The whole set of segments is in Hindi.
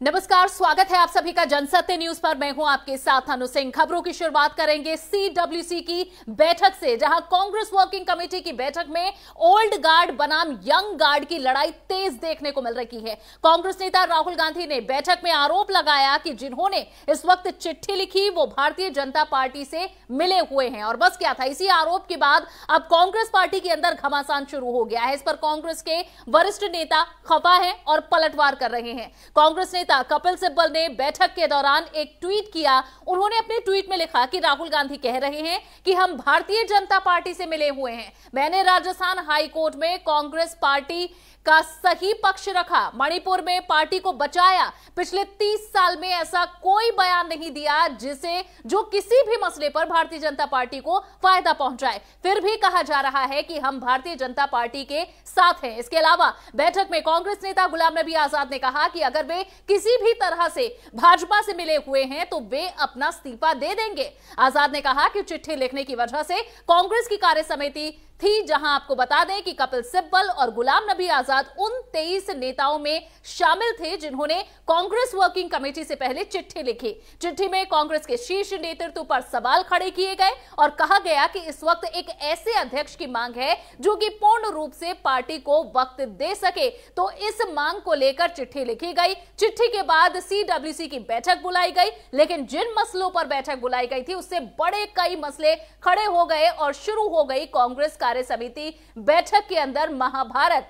नमस्कार, स्वागत है आप सभी का जनसत्य न्यूज पर। मैं हूं आपके साथ अनु सिंह। खबरों की शुरुआत करेंगे CWC की बैठक से, जहां कांग्रेस वर्किंग कमेटी की बैठक में ओल्ड गार्ड बनाम यंग गार्ड की लड़ाई तेज देखने को मिल रही है। कांग्रेस नेता राहुल गांधी ने बैठक में आरोप लगाया कि जिन्होंने इस वक्त चिट्ठी लिखी वो भारतीय जनता पार्टी से मिले हुए हैं। और बस क्या था, इसी आरोप के बाद अब कांग्रेस पार्टी के अंदर घमासान शुरू हो गया है। इस पर कांग्रेस के वरिष्ठ नेता खफा हैं और पलटवार कर रहे हैं। कांग्रेस नेता कपिल सिब्बल ने बैठक के दौरान एक ट्वीट किया। उन्होंने अपने ट्वीट में लिखा कि राहुल गांधी कह रहे हैं कि हम भारतीय जनता पार्टी से मिले हुए हैं। मैंने राजस्थान हाई कोर्ट में कांग्रेस पार्टी का सही पक्ष रखा, मणिपुर में पार्टी को बचाया। पिछले 30 साल में ऐसा कोई बयान नहीं दिया जो किसी भी मसले पर भारतीय जनता पार्टी को फायदा पहुंचाए। फिर भी कहा जा रहा है कि हम भारतीय जनता पार्टी के साथ हैं। इसके अलावा बैठक में कांग्रेस नेता गुलाम नबी आजाद ने कहा कि अगर वे किसी भी तरह से भाजपा से मिले हुए हैं तो वे अपना इस्तीफा दे देंगे। आजाद ने कहा कि चिट्ठी लिखने की वजह से कांग्रेस की कार्य समिति थी, जहां आपको बता दें कि कपिल सिब्बल और गुलाम नबी आजाद उन 23 नेताओं में शामिल थे जिन्होंने कांग्रेस वर्किंग कमेटी से पहले चिट्ठी लिखी। चिट्ठी में कांग्रेस के शीर्ष नेतृत्व पर सवाल खड़े किए गए और कहा गया कि इस वक्त एक ऐसे अध्यक्ष की मांग है जो कि पूर्ण रूप से पार्टी को वक्त दे सके। तो इस मांग को लेकर चिट्ठी लिखी गई। चिट्ठी के बाद CWC की बैठक बुलाई गई, लेकिन जिन मसलों पर बैठक बुलाई गई थी उससे बड़े कई मसले खड़े हो गए और शुरू हो गई कांग्रेस कार्य समिति बैठक के अंदर महाभारत।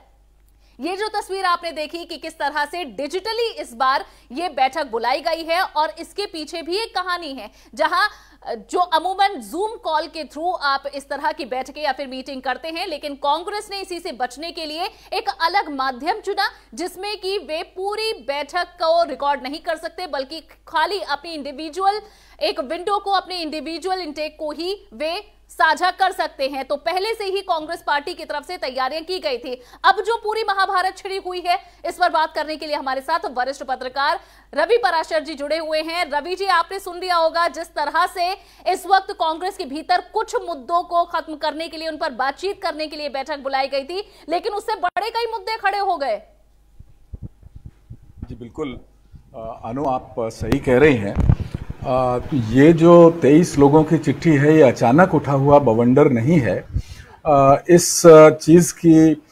ये जो तस्वीर आपने देखी कि किस तरह से डिजिटली इस बार ये बैठक बुलाई गई है, और इसके पीछे भी एक कहानी है, जहां जो अमूमन जूम कॉल के थ्रू आप इस तरह की बैठकें या फिर मीटिंग करते हैं, लेकिन कांग्रेस ने इसी से बचने के लिए एक अलग माध्यम चुना जिसमें कि वे पूरी बैठक को रिकॉर्ड नहीं कर सकते, बल्कि खाली अपनी इंडिविजुअल एक विंडो को, अपने इंडिविजुअल इंटेक को ही वे साझा कर सकते हैं। तो पहले से ही कांग्रेस पार्टी की तरफ से तैयारियां की गई थी। अब जो पूरी महाभारत छिड़ी हुई है, इस पर बात करने के लिए हमारे साथ वरिष्ठ पत्रकार रवि पराशर जी जुड़े हुए हैं। रवि जी, आपने सुन लिया होगा जिस तरह से इस वक्त कांग्रेस के भीतर कुछ मुद्दों को खत्म करने के लिए, उन पर बातचीत करने के लिए बैठक बुलाई गई थी, लेकिन उससे बड़े कई मुद्दे खड़े हो गए। जी बिल्कुल अनु, आप सही कह रही हैं। ये जो 23 लोगों की चिट्ठी है, ये अचानक उठा हुआ बवंडर नहीं है। इस चीज़ की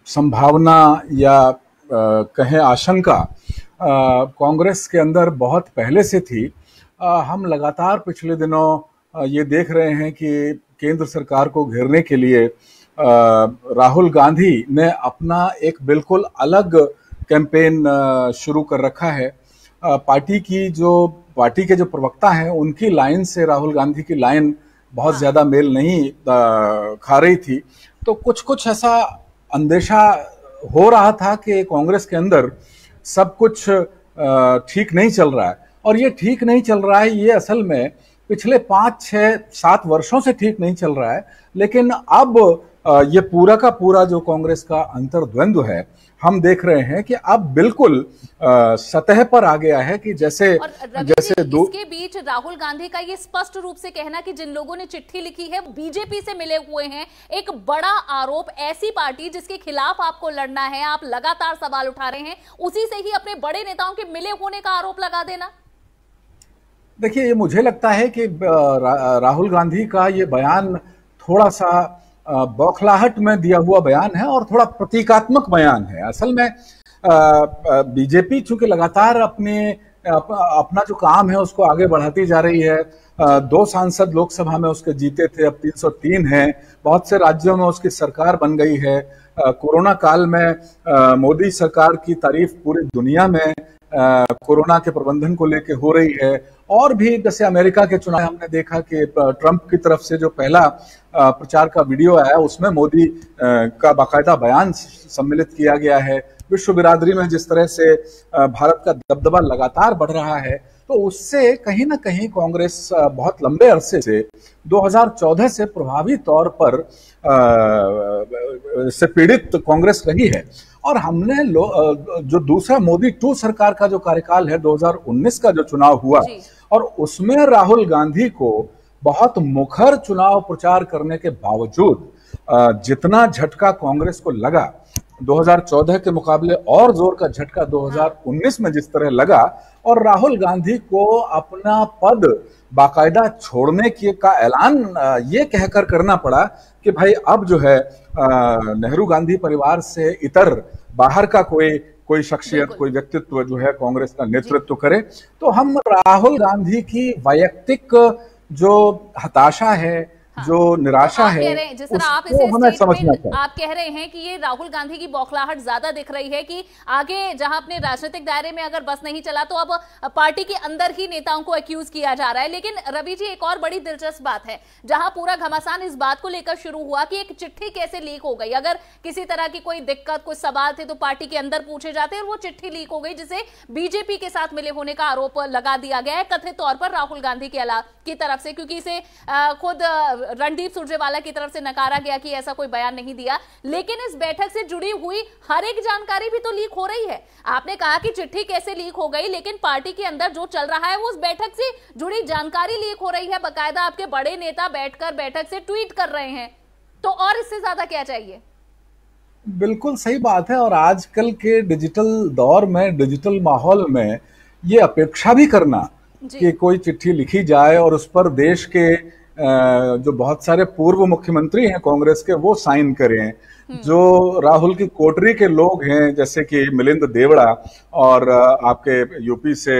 संभावना या कहें आशंका कांग्रेस के अंदर बहुत पहले से थी। हम लगातार पिछले दिनों ये देख रहे हैं कि केंद्र सरकार को घेरने के लिए राहुल गांधी ने अपना एक बिल्कुल अलग कैंपेन शुरू कर रखा है। पार्टी के जो प्रवक्ता हैं उनकी लाइन से राहुल गांधी की लाइन बहुत ज्यादा मेल नहीं खा रही थी। तो कुछ ऐसा अंदेशा हो रहा था कि कांग्रेस के अंदर सब कुछ ठीक नहीं चल रहा है। और ये ठीक नहीं चल रहा है, ये असल में पिछले 5, 6, 7 वर्षों से ठीक नहीं चल रहा है। लेकिन अब ये पूरा का पूरा जो कांग्रेस का अंतर्द्वंद्व है, हम देख रहे हैं कि अब बिल्कुल सतह पर आ गया है कि जैसे इसके बीच राहुल गांधी का ये स्पष्ट रूप से कहना कि जिन लोगों ने चिट्ठी लिखी है बीजेपी से मिले हुए हैं, एक बड़ा आरोप। ऐसी पार्टी जिसके खिलाफ आपको लड़ना है, आप लगातार सवाल उठा रहे हैं, उसी से ही अपने बड़े नेताओं के मिले होने का आरोप लगा देना। देखिए, ये मुझे लगता है कि राहुल गांधी का ये बयान थोड़ा सा बौखलाहट में दिया हुआ बयान है और थोड़ा प्रतीकात्मक बयान है। असल में बीजेपी चूंकि लगातार अपना जो काम है उसको आगे बढ़ाती जा रही है। 2 सांसद लोकसभा में उसके जीते थे, अब 303 हैं। बहुत से राज्यों में उसकी सरकार बन गई है। कोरोना काल में मोदी सरकार की तारीफ पूरी दुनिया में कोरोना के प्रबंधन को लेकर हो रही है। और भी जैसे अमेरिका के चुनाव हमने देखा कि ट्रंप की तरफ से जो पहला प्रचार का वीडियो आया उसमें मोदी का बाकायदा बयान सम्मिलित किया गया है। विश्व बिरादरी में जिस तरह से भारत का दबदबा लगातार बढ़ रहा है, तो उससे कहीं ना कहीं कांग्रेस बहुत लंबे अरसे से 2014 से प्रभावी तौर पर से पीड़ित कांग्रेस रही है। और हमने जो दूसरा मोदी 2 सरकार का जो कार्यकाल है, 2019 का जो चुनाव हुआ, और उसमें राहुल गांधी को बहुत मुखर चुनाव प्रचार करने के बावजूद जितना झटका कांग्रेस को लगा, 2014 के मुकाबले और जोर का झटका 2019 में जिस तरह लगा, और राहुल गांधी को अपना पद बाकायदा छोड़ने के का ऐलान ये कहकर करना पड़ा कि भाई अब जो है नेहरू गांधी परिवार से इतर बाहर का कोई शख्सियत, कोई व्यक्तित्व जो है कांग्रेस का नेतृत्व करे। तो हम राहुल गांधी की वैयक्तिक जो हताशा है, जो निराशा है, जिस तरह आप इसे आप कह रहे हैं कि ये राहुल गांधी की बौखलाहट ज्यादा दिख रही है कि आगे जहां अपने राजनीतिक दायरे में अगर बस नहीं चला तो अब पार्टी के अंदर ही नेताओं को एक्यूज किया जा रहा है। लेकिन रवि जी, एक और बड़ी दिलचस्प बात है, जहां पूरा घमासान इस बात को लेकर शुरू हुआ कि एक चिट्ठी कैसे लीक हो गई। अगर किसी तरह की कोई दिक्कत, कोई सवाल थे तो पार्टी के अंदर पूछे जाते, और वो चिट्ठी लीक हो गई जिसे बीजेपी के साथ मिले होने का आरोप लगा दिया गया है, कथित तौर पर राहुल गांधी की तरफ से, क्योंकि इसे खुद रणदीप सुरजेवाला की तरफ से नकारा गया कि ऐसा कोई बयान नहीं दिया। लेकिन इस बैठक से जुड़ी हुई हर एक जानकारी भी तो लीक हो रही है। आपने कहा कि चिट्ठी कैसे लीक हो गई, लेकिन पार्टी के अंदर जो चल रहा है वो उस बैठक से जुड़ी जानकारी लीक हो रही है। बाकायदा आपके बड़े नेता बैठकर बैठक से ट्वीट कर रहे हैं, तो और इससे ज्यादा क्या चाहिए? बिल्कुल सही बात है। और आजकल के डिजिटल दौर में, डिजिटल माहौल में ये अपेक्षा भी करना कि कोई चिट्ठी लिखी जाए और उस पर देश के जो बहुत सारे पूर्व मुख्यमंत्री हैं कांग्रेस के वो साइन करें, जो राहुल की कोटरी के लोग हैं जैसे कि मिलिंद देवड़ा और आपके यूपी से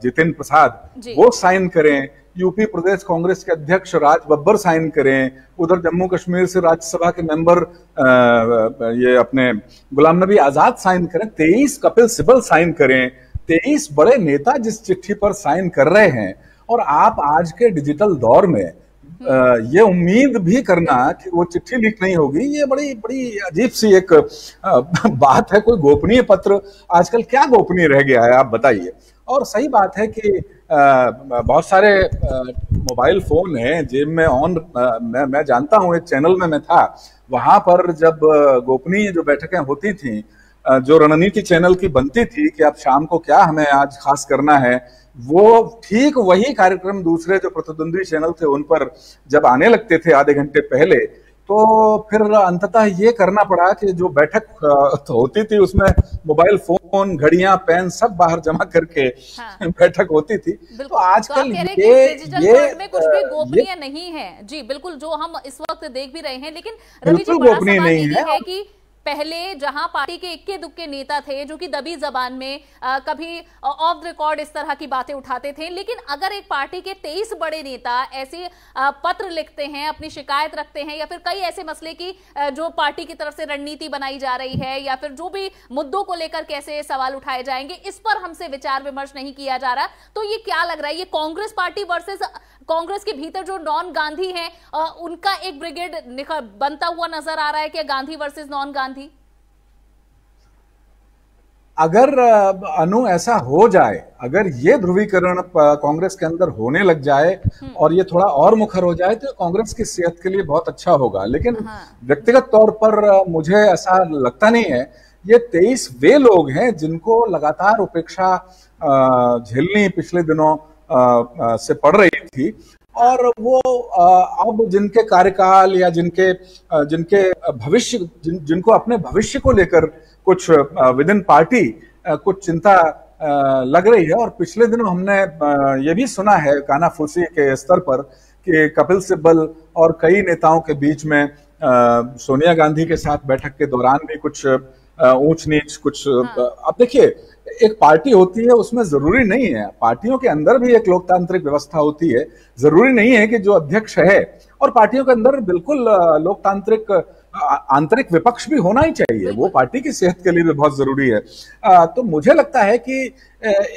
जितिन प्रसाद वो साइन करें, यूपी प्रदेश कांग्रेस के अध्यक्ष राज बब्बर साइन करें, उधर जम्मू कश्मीर से राज्यसभा के मेंबर ये अपने गुलाम नबी आजाद साइन करें, 23 कपिल सिब्बल साइन करें, 23 बड़े नेता जिस चिट्ठी पर साइन कर रहे हैं। और आप आज के डिजिटल दौर में ये उम्मीद भी करना कि वो चिट्ठी लीक नहीं होगी, ये बड़ी बड़ी अजीब सी एक बात है। कोई गोपनीय पत्र आजकल क्या गोपनीय रह गया है, आप बताइए। और सही बात है कि बहुत सारे मोबाइल फोन हैं जेब में ऑन। मैं जानता हूं, एक चैनल में मैं था, वहां पर जब गोपनीय जो बैठकें होती थी, जो रणनीति चैनल की बनती थी कि अब शाम को क्या हमें आज खास करना है, वो ठीक वही कार्यक्रम दूसरे जो प्रतिद्वंदी चैनल थे उन पर जब आने लगते थे आधे घंटे पहले, तो फिर अंततः ये करना पड़ा कि जो बैठक होती थी उसमें मोबाइल फोन, घड़ियां, पेन सब बाहर जमा करके बैठक होती थी। तो आजकल ये में कुछ भी गोपनीय नहीं है। जी बिल्कुल, जो हम इस वक्त देख भी रहे हैं। लेकिन रवि जी, गोपनीय नहीं है कि पहले जहां पार्टी के इक्के दुक्के नेता थे जो कि दबी जबान में कभी ऑफ द रिकॉर्ड इस तरह की बातें उठाते थे, लेकिन अगर एक पार्टी के 23 बड़े नेता ऐसे पत्र लिखते हैं, अपनी शिकायत रखते हैं, या फिर कई ऐसे मसले की जो पार्टी की तरफ से रणनीति बनाई जा रही है, या फिर जो भी मुद्दों को लेकर कैसे सवाल उठाए जाएंगे, इस पर हमसे विचार विमर्श नहीं किया जा रहा, तो ये क्या लग रहा है, ये कांग्रेस पार्टी वर्सेस कांग्रेस के भीतर जो नॉन गांधी हैं उनका एक ब्रिगेड बनता हुआ नजर आ रहा है कि गांधी वर्सेस नॉन गांधी? अगर अनु ऐसा हो जाए, अगर ये ध्रुवीकरण कांग्रेस के अंदर होने लग जाए और ये थोड़ा और मुखर हो जाए तो कांग्रेस की सेहत के लिए बहुत अच्छा होगा। लेकिन व्यक्तिगत तौर पर मुझे ऐसा लगता नहीं है। ये 23 वे लोग हैं जिनको लगातार उपेक्षा झेलनी पिछले दिनों से पड़ रही थी, और वो अब जिनके कार्यकाल या जिनके भविष्य, जिनको अपने भविष्य को लेकर कुछ विद इन पार्टी कुछ चिंता लग रही है। और पिछले दिनों हमने ये भी सुना है कानाफूसी के स्तर पर कि कपिल सिब्बल और कई नेताओं के बीच में सोनिया गांधी के साथ बैठक के दौरान भी कुछ ऊंच नीच कुछ। अब देखिए, एक पार्टी होती है, उसमें जरूरी नहीं है, पार्टियों के अंदर भी एक लोकतांत्रिक व्यवस्था होती है, जरूरी नहीं है कि जो अध्यक्ष है, और पार्टियों के अंदर बिल्कुल लोकतांत्रिक आंतरिक विपक्ष भी होना ही चाहिए, वो पार्टी की सेहत के लिए भी बहुत जरूरी है। तो मुझे लगता है कि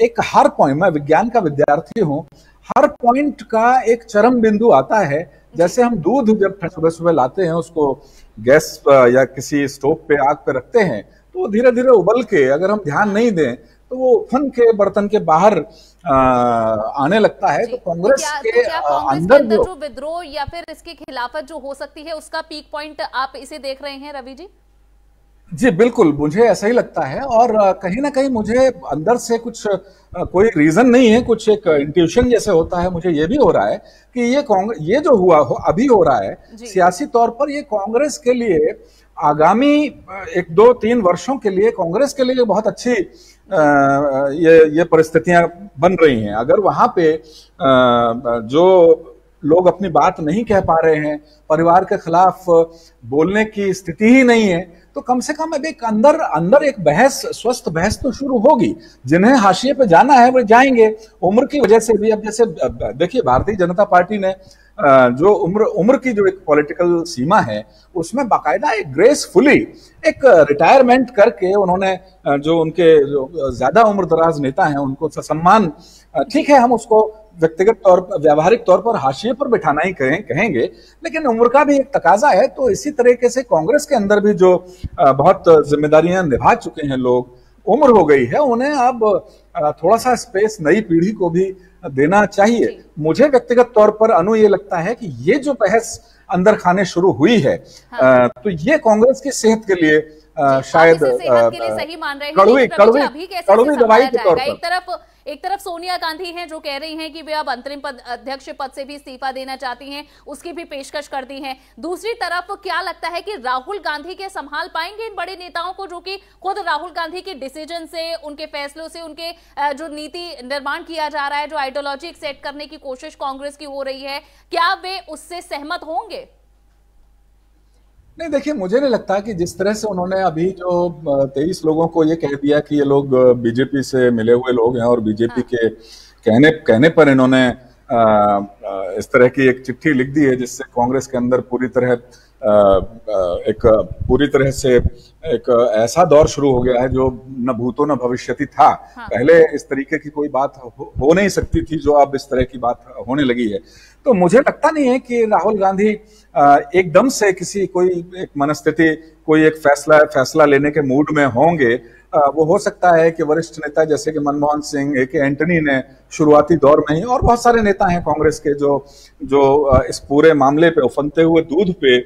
एक हर पॉइंट, मैं विज्ञान का विद्यार्थी हूं, हर पॉइंट का एक चरम बिंदु आता है। जैसे हम दूध जब सुबह सुबह लाते हैं, उसको गैस या किसी स्टोव पे आग पे रखते हैं, तो धीरे धीरे उबल के, अगर हम ध्यान नहीं दें तो वो उफन के बर्तन के बाहर आने लगता है। तो कांग्रेस के अंदर जो विद्रोह या फिर इसके खिलाफत जो हो सकती है, उसका पीक पॉइंट आप इसे देख रहे हैं रवि जी? जी बिल्कुल, मुझे ऐसा ही लगता है। और कहीं ना कहीं मुझे अंदर से कुछ कोई रीजन नहीं है, कुछ एक इंट्यूशन जैसे होता है, मुझे ये भी हो रहा है कि ये जो अभी हो रहा है सियासी तौर पर, ये कांग्रेस के लिए आगामी 1-2-3 वर्षों के लिए कांग्रेस के लिए बहुत अच्छी ये परिस्थितियां बन रही हैं। अगर वहां पे जो लोग अपनी बात नहीं कह पा रहे हैं, परिवार के खिलाफ बोलने की स्थिति ही नहीं है, तो कम से कम अब एक अंदर एक बहस, स्वस्थ बहस तो शुरू होगी। जिन्हें हाशिए पे जाना है वो जाएंगे, उम्र की वजह से भी। अब जैसे देखिए, भारतीय जनता पार्टी ने जो उम्र की जो एक पॉलिटिकल सीमा है, उसमें बाकायदा एक ग्रेसफुली एक रिटायरमेंट करके उन्होंने जो उनके जो ज्यादा उम्र दराज नेता हैं उनको सम्मान, ठीक है हम उसको व्यक्तिगत तौर पर, व्यावहारिक तौर पर हाशिए पर बिठाना ही कहेंगे, लेकिन उम्र का भी एक तकाजा है। तो इसी तरीके से कांग्रेस के अंदर भी जो बहुत जिम्मेदारियां निभा चुके हैं लोग, उम्र हो गई है, उन्हें अब थोड़ा सा स्पेस नई पीढ़ी को भी देना चाहिए। मुझे व्यक्तिगत तौर पर अनु ये लगता है कि ये जो बहस अंदर खाने शुरू हुई है, तो ये कांग्रेस की सेहत के लिए शायद के लिए सही मान रहे हैं। कड़वी दवाई के तौर पर एक तरफ सोनिया गांधी हैं जो कह रही हैं कि वे अब अंतरिम अध्यक्ष पद से भी इस्तीफा देना चाहती हैं, उसकी भी पेशकश कर दी है। दूसरी तरफ क्या लगता है कि राहुल गांधी के संभाल पाएंगे इन बड़े नेताओं को, जो कि खुद राहुल गांधी के डिसीजन से, उनके फैसलों से, उनके जो नीति निर्माण किया जा रहा है, जो आइडियोलॉजी सेट करने की कोशिश कांग्रेस की हो रही है, क्या वे उससे सहमत होंगे? नहीं, देखिए, मुझे नहीं लगता कि जिस तरह से उन्होंने अभी जो 23 लोगों को ये कह दिया कि ये लोग बीजेपी से मिले हुए लोग हैं और बीजेपी के कहने पर इन्होंने इस तरह की एक चिट्ठी लिख दी है, जिससे कांग्रेस के अंदर पूरी तरह से एक ऐसा दौर शुरू हो गया है जो न भूतो न भविष्यति था। पहले इस तरीके की कोई बात हो नहीं सकती थी जो अब इस तरह की बात होने लगी है। तो मुझे लगता नहीं है कि राहुल गांधी एकदम से कोई एक मनस्थिति, कोई एक फैसला लेने के मूड में होंगे। वो हो सकता है कि वरिष्ठ नेता जैसे कि मनमोहन सिंह, ए के एंटनी ने शुरुआती दौर में ही, और बहुत सारे नेता हैं कांग्रेस के जो इस पूरे मामले पे, उफनते हुए दूध पे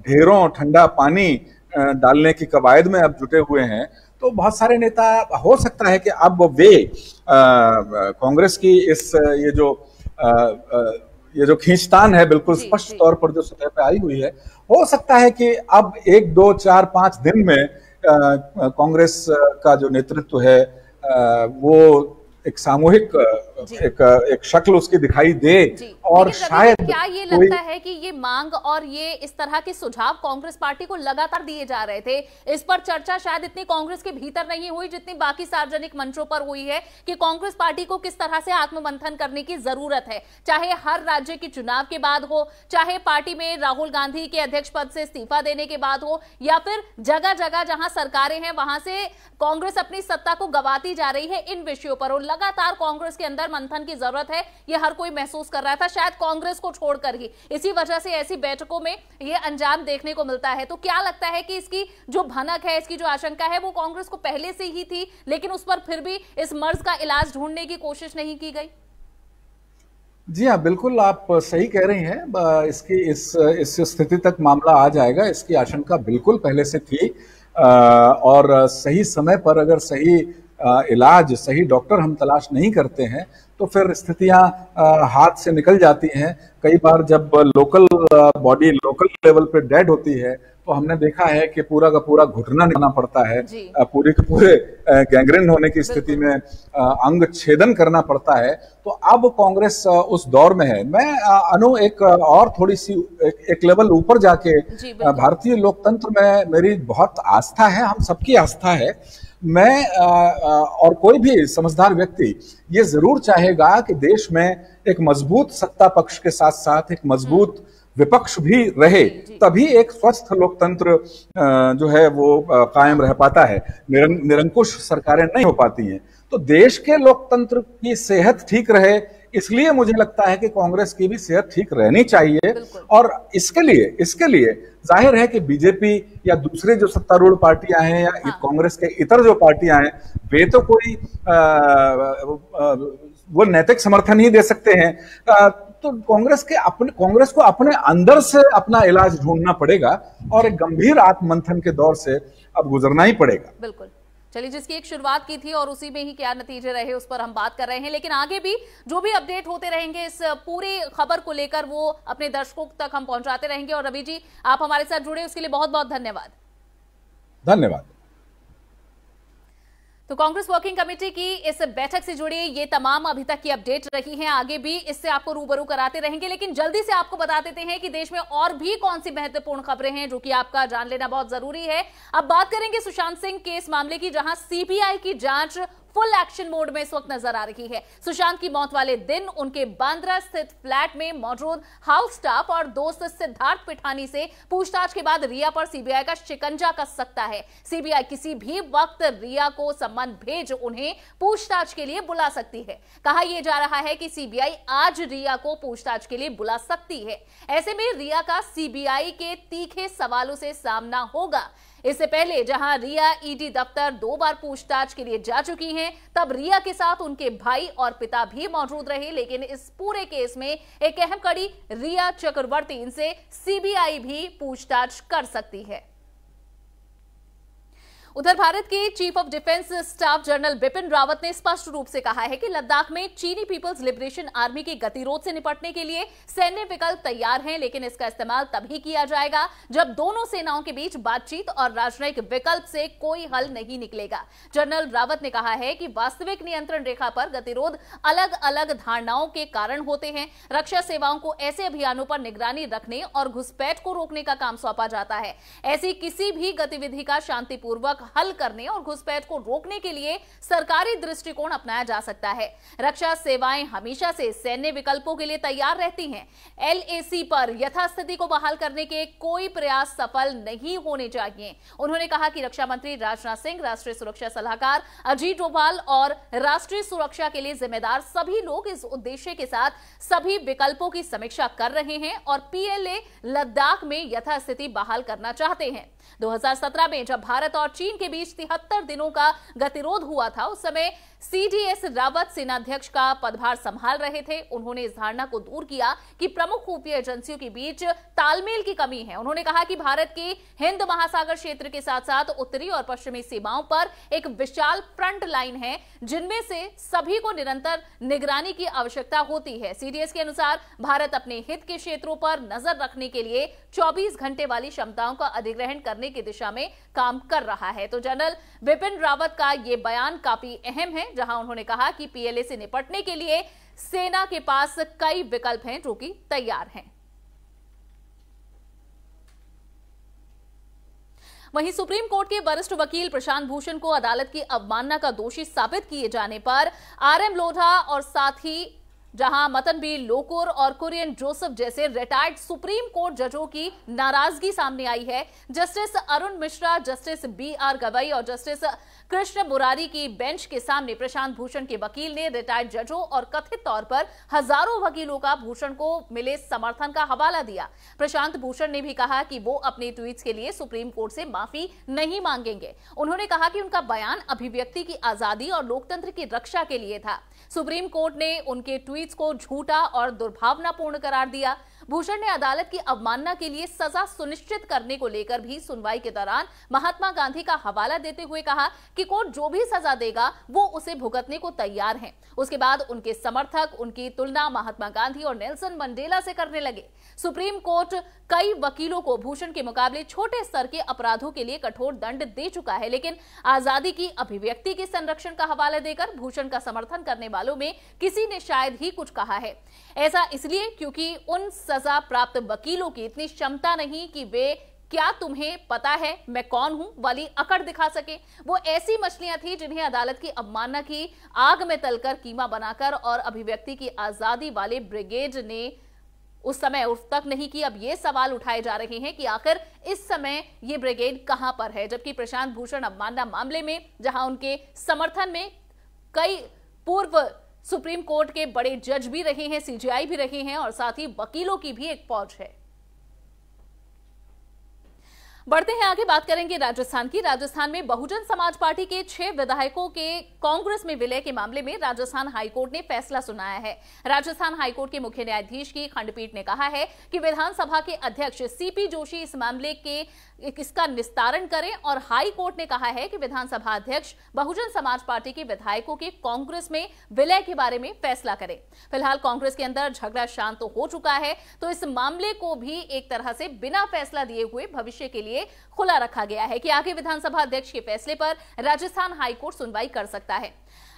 ढेरों ठंडा पानी डालने की कवायद में अब जुटे हुए हैं। तो बहुत सारे नेता, हो सकता है कि अब वे कांग्रेस की ये जो खींचतान है, बिल्कुल स्पष्ट तौर पर जो सतह पे आई हुई है, हो सकता है कि अब 1, 2, 4, 5 दिन में कांग्रेस का जो नेतृत्व है वो एक सामूहिक एक शक्ल उसकी दिखाई दे। और शायद क्या ये लगता है कि ये मांग और ये इस तरह के सुझाव कांग्रेस पार्टी को लगातार दिए जा रहे थे, इस पर चर्चा शायद इतनी कांग्रेस के भीतर नहीं हुई जितनी बाकी सार्वजनिक मंचों पर हुई है कि कांग्रेस पार्टी को किस तरह से आत्ममंथन करने की जरूरत है, चाहे हर राज्य के चुनाव के बाद हो, चाहे पार्टी में राहुल गांधी के अध्यक्ष पद से इस्तीफा देने के बाद हो, या फिर जगह जगह जहां सरकारें हैं वहां से कांग्रेस अपनी सत्ता को गंवाती जा रही है। इन विषयों पर और लगातार कांग्रेस के अंदर मंथन की जरूरत है, ये हर कोई महसूस कर रहा था, शायद कांग्रेस को छोड़कर ही। इसी वजह से ऐसी बैठकों में ये अंजाम देखने को मिलता है। तो क्या लगता है कि इसकी जो भनक है, इसकी जो आशंका है, वो कांग्रेस को पहले से ही थी, लेकिन उस पर फिर भी इस मर्ज का इलाज ढूंढने की कोशिश नहीं की गई? जी हाँ, बिल्कुल आप सही कह रही हैं। इसकी इस स्थिति तक मामला आ जाएगा, इसकी आशंका बिल्कुल पहले से थी। और सही समय पर अगर सही इलाज, सही डॉक्टर हम तलाश नहीं करते हैं तो फिर स्थितियां हाथ से निकल जाती हैं। कई बार जब लोकल बॉडी लोकल लेवल पे डेड होती है तो हमने देखा है कि पूरा का पूरा घुटना निकालना पड़ता है, पूरे के पूरे गैंग्रीन होने की स्थिति में अंग छेदन करना पड़ता है। तो अब कांग्रेस उस दौर में है। मैं अनु एक और थोड़ी सी एक लेवल ऊपर जाके, भारतीय लोकतंत्र में मेरी बहुत आस्था है, हम सबकी आस्था है। मैं और कोई भी समझदार व्यक्ति ये जरूर चाहेगा कि देश में एक मजबूत सत्ता पक्ष के साथ साथ एक मजबूत विपक्ष भी रहे, तभी एक स्वस्थ लोकतंत्र जो है वो कायम रह पाता है। निरंकुश सरकारें नहीं हो पाती हैं। तो देश के लोकतंत्र की सेहत ठीक रहे, इसलिए मुझे लगता है कि कांग्रेस की भी सेहत ठीक रहनी चाहिए। और इसके लिए जाहिर है कि बीजेपी या दूसरे जो सत्तारूढ़ पार्टियां हैं या कांग्रेस के इतर जो पार्टियां हैं, वे तो कोई वो नैतिक समर्थन ही दे सकते हैं। तो कांग्रेस को अपने अंदर से अपना इलाज ढूंढना पड़ेगा और एक गंभीर आत्ममंथन के दौर से अब गुजरना ही पड़ेगा। बिल्कुल। चलिए, जिसकी एक शुरुआत की थी और उसी में ही क्या नतीजे रहे उस पर हम बात कर रहे हैं, लेकिन आगे भी जो भी अपडेट होते रहेंगे इस पूरी खबर को लेकर वो अपने दर्शकों तक हम पहुंचाते रहेंगे। और रवि जी, आप हमारे साथ जुड़े उसके लिए बहुत बहुत धन्यवाद। धन्यवाद। तो कांग्रेस वर्किंग कमेटी की इस बैठक से जुड़ी ये तमाम अभी तक की अपडेट रही हैं। आगे भी इससे आपको रूबरू कराते रहेंगे, लेकिन जल्दी से आपको बता देते हैं कि देश में और भी कौन सी महत्वपूर्ण खबरें हैं जो कि आपका जान लेना बहुत जरूरी है। अब बात करेंगे सुशांत सिंह केस मामले की, जहां सीबीआई की जांच फुल एक्शन मोड में इस वक्त नजर आ रही है। सुशांत की मौत वाले दिन उनके बांद्रा स्थित फ्लैट में मौजूद हाउस स्टाफ और दोस्त सिद्धार्थ पिठानी से पूछताछ के बाद रिया पर सीबीआई का शिकंजा कस सकता है। सीबीआई किसी भी वक्त रिया को सम्मन भेज उन्हें पूछताछ के लिए बुला सकती है। कहा यह जा रहा है कि सीबीआई आज रिया को पूछताछ के लिए बुला सकती है। ऐसे में रिया का सीबीआई के तीखे सवालों से सामना होगा। इससे पहले जहां रिया ईडी दफ्तर 2 बार पूछताछ के लिए जा चुकी हैं, तब रिया के साथ उनके भाई और पिता भी मौजूद रहे। लेकिन इस पूरे केस में एक अहम कड़ी रिया चक्रवर्ती, इनसे सीबीआई भी पूछताछ कर सकती है। उधर भारत के chief of defence staff general Bipin Rawat ने स्पष्ट रूप से कहा है कि लद्दाख में चीनी पीपल्स लिबरेशन आर्मी के गतिरोध से निपटने के लिए सैन्य विकल्प तैयार हैं, लेकिन इसका इस्तेमाल तभी किया जाएगा जब दोनों सेनाओं के बीच बातचीत और राजनयिक विकल्प से कोई हल नहीं निकलेगा। जनरल रावत ने कहा है कि वास्तविक नियंत्रण रेखा पर गतिरोध अलग अलग धारणाओं के कारण होते हैं। रक्षा सेवाओं को ऐसे अभियानों पर निगरानी रखने और घुसपैठ को रोकने का काम सौंपा जाता है। ऐसी किसी भी गतिविधि का शांतिपूर्वक हल करने और घुसपैठ को रोकने के लिए सरकारी दृष्टिकोण अपनाया जा सकता है। रक्षा सेवाएं हमेशा से सैन्य विकल्पों के लिए तैयार रहती हैं। एलएसी पर यथास्थिति को बहाल करने के कोई प्रयास सफल नहीं होने चाहिए। उन्होंने कहा कि रक्षा मंत्री राजनाथ सिंह, राष्ट्रीय सुरक्षा सलाहकार अजीत डोभाल और राष्ट्रीय सुरक्षा के लिए जिम्मेदार सभी लोग इस उद्देश्य के साथ सभी विकल्पों की समीक्षा कर रहे हैं और पीएलए लद्दाख में यथास्थिति बहाल करना चाहते हैं। 2017 में जब भारत और चीन के बीच 73 दिनों का गतिरोध हुआ था, उस समय सीडीएस रावत सेनाध्यक्ष का पदभार संभाल रहे थे। उन्होंने इस धारणा को दूर किया कि प्रमुख खुफिया एजेंसियों के बीच तालमेल की कमी है। उन्होंने कहा कि भारत के हिंद महासागर क्षेत्र के साथ साथ उत्तरी और पश्चिमी सीमाओं पर एक विशाल फ्रंट लाइन है, जिनमें से सभी को निरंतर निगरानी की आवश्यकता होती है। सीडीएस के अनुसार भारत अपने हित के क्षेत्रों पर नजर रखने के लिए 24 घंटे वाली क्षमताओं का अधिग्रहण करने की दिशा में काम कर रहा है। तो जनरल बिपिन रावत का यह बयान काफी अहम है, जहां उन्होंने कहा कि पीएलए से निपटने के लिए सेना के पास कई विकल्प हैं जो कि तैयार हैं। वहीं सुप्रीम कोर्ट के वरिष्ठ वकील प्रशांत भूषण को अदालत की अवमानना का दोषी साबित किए जाने पर आरएम लोढ़ा और साथ ही जहां मतन बी लोकुर और कुरियन जोसेफ जैसे रिटायर्ड सुप्रीम कोर्ट जजों की नाराजगी सामने आई है। Justice Arun Mishra, justice BR Gavai और जस्टिस कृष्ण मुरारी की बेंच के सामने प्रशांत भूषण के वकील ने रिटायर्ड जजों और कथित तौर पर हजारों वकीलों का भूषण को मिले समर्थन का हवाला दिया। प्रशांत भूषण ने भी कहा कि वो अपने ट्वीट्स के लिए सुप्रीम कोर्ट से माफी नहीं मांगेंगे। उन्होंने कहा कि उनका बयान अभिव्यक्ति की आजादी और लोकतंत्र की रक्षा के लिए था। सुप्रीम कोर्ट ने उनके ट्वीट्स को झूठा और दुर्भावनापूर्ण करार दिया। भूषण ने अदालत की अवमानना के लिए सजा सुनिश्चित करने को लेकर भी सुनवाई के दौरान महात्मा गांधी का हवाला देते हुए कहा कि कोर्ट जो भी सजा देगा वो उसे भुगतने को तैयार है। उसके बाद उनके समर्थक उनकी तुलना महात्मा गांधी और नेल्सन मंडेला से करने लगे। सुप्रीम कोर्ट कई वकीलों को भूषण के मुकाबले छोटे स्तर के अपराधों के लिए कठोर दंड दे चुका है, लेकिन आजादी की अभिव्यक्ति के संरक्षण का हवाला देकर भूषण का समर्थन करने वालों में किसी ने शायद ही कुछ कहा है। ऐसा इसलिए क्योंकि उन सजा प्राप्त वकीलों की इतनी क्षमता नहीं कि वे क्या तुम्हें पता है मैं कौन हूं वाली अकड़ दिखा सके। वो ऐसी मछलियां थी जिन्हें अदालत की अवमानना की आग में तलकर कीमा बनाकर और अभिव्यक्ति की आजादी वाले ब्रिगेड ने उस समय उठ तक नहीं की। अब ये सवाल उठाए जा रहे हैं कि आखिर इस समय ये ब्रिगेड कहां पर है, जबकि प्रशांत भूषण अवमानना मामले में जहां उनके समर्थन में कई पूर्व सुप्रीम कोर्ट के बड़े जज भी रहे हैं, सीजेआई भी रहे हैं और साथ ही वकीलों की भी एक फौज है। बढ़ते हैं आगे, बात करेंगे राजस्थान की। राजस्थान में बहुजन समाज पार्टी के 6 विधायकों के कांग्रेस में विलय के मामले में राजस्थान हाईकोर्ट ने फैसला सुनाया है। राजस्थान हाईकोर्ट के मुख्य न्यायाधीश की खंडपीठ ने कहा है कि विधानसभा के अध्यक्ष सीपी जोशी इस मामले के इसका निस्तारण करें और हाई कोर्ट ने कहा है कि विधानसभा अध्यक्ष बहुजन समाज पार्टी के विधायकों के कांग्रेस में विलय के बारे में फैसला करें। फिलहाल कांग्रेस के अंदर झगड़ा शांत तो हो चुका है, तो इस मामले को भी एक तरह से बिना फैसला दिए हुए भविष्य के लिए खुला रखा गया है कि आगे विधानसभा अध्यक्ष के फैसले पर राजस्थान हाईकोर्ट सुनवाई कर सकता है।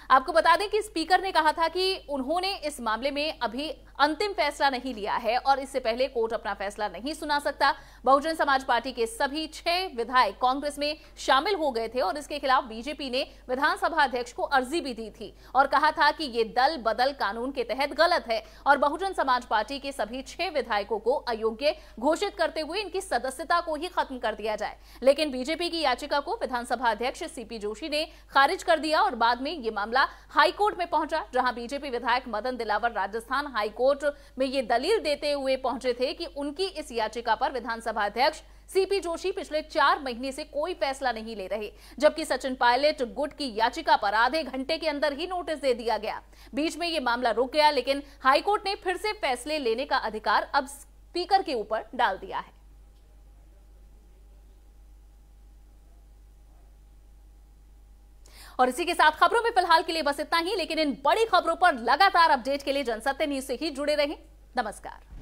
आपको बता दें कि स्पीकर ने कहा था कि उन्होंने इस मामले में अभी अंतिम फैसला नहीं लिया है और इससे पहले कोर्ट अपना फैसला नहीं सुना सकता। बहुजन समाज पार्टी के सभी 6 विधायक कांग्रेस में शामिल हो गए थे और इसके खिलाफ बीजेपी ने विधानसभा अध्यक्ष को अर्जी भी दी थी और कहा था कि ये दल बदल कानून के तहत गलत है और बहुजन समाज पार्टी के सभी 6 विधायकों को अयोग्य घोषित करते हुए इनकी सदस्यता को ही खत्म कर दिया जाए। लेकिन बीजेपी की याचिका को विधानसभा अध्यक्ष सीपी जोशी ने खारिज कर दिया और बाद में ये मामला हाईकोर्ट में पहुंचा, जहां बीजेपी विधायक मदन दिलावर राजस्थान हाईकोर्ट में ये दलील देते हुए पहुंचे थे कि उनकी इस याचिका पर विधानसभा अध्यक्ष सीपी जोशी पिछले 4 महीने से कोई फैसला नहीं ले रहे, जबकि सचिन पायलट गुट की याचिका पर आधे घंटे के अंदर ही नोटिस दे दिया गया। बीच में यह मामला रुक गया, लेकिन हाईकोर्ट ने फिर से फैसले लेने का अधिकार अब स्पीकर के ऊपर डाल दिया है। और इसी के साथ खबरों में फिलहाल के लिए बस इतना ही, लेकिन इन बड़ी खबरों पर लगातार अपडेट के लिए जनसत्य न्यूज से ही जुड़े रहें। नमस्कार।